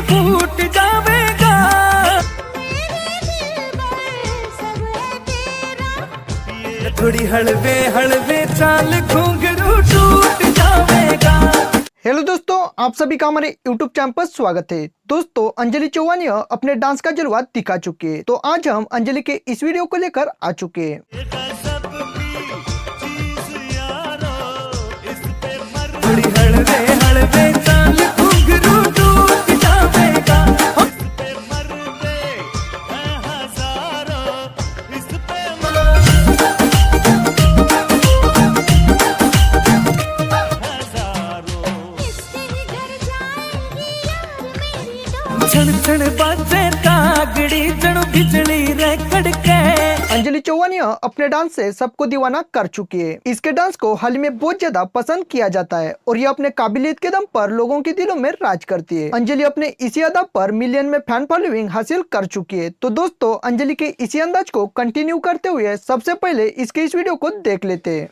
फूट जावेगा। थोड़ी हलवे हलवे चाल घुंघरू टूट जावेगा। हेलो दोस्तों, आप सभी का हमारे YouTube चैनल पर स्वागत है। दोस्तों, अंजलि चौहान अपने डांस का जलवा दिखा चुके हैं, तो आज हम अंजलि के इस वीडियो को लेकर आ चुके हैं। थोड़ी हलवे हलवे चाल घुंघरू टूट जावेगा। छण छण बाजे कागड़ी जणु बिजली रे कड़के। अंजलि चौहान अपने डांस से सबको दीवाना कर चुकी है। इसके डांस को हाल में बहुत ज्यादा पसंद किया जाता है और ये अपने काबिलियत के दम पर लोगों के दिलों में राज करती है। अंजलि अपने इसी अदा पर मिलियन में फैन फॉलोइंग हासिल कर चुकी है। तो दोस्तों, अंजलि के इसी अंदाज को कंटिन्यू करते हुए सबसे पहले इसके इस वीडियो को देख लेते हैं।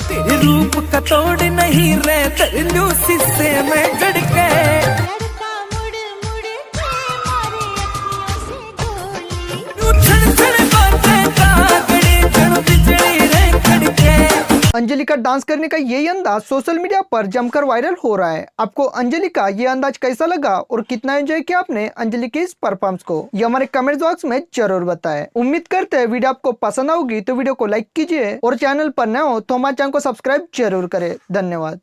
तेरे रूप का तोड़ नहीं रे तरलू शीशे में जड़ के। अंजलि का डांस करने का यही अंदाज सोशल मीडिया पर जमकर वायरल हो रहा है। आपको अंजलि का ये अंदाज कैसा लगा और कितना एंजॉय किया आपने अंजलि के इस परफॉर्मेंस को, ये हमारे कमेंट बॉक्स में जरूर बताएं। उम्मीद करते हैं वीडियो आपको पसंद होगी, तो वीडियो को लाइक कीजिए और चैनल पर नए हो तो हमारे चैनल को सब्सक्राइब जरूर करें। धन्यवाद।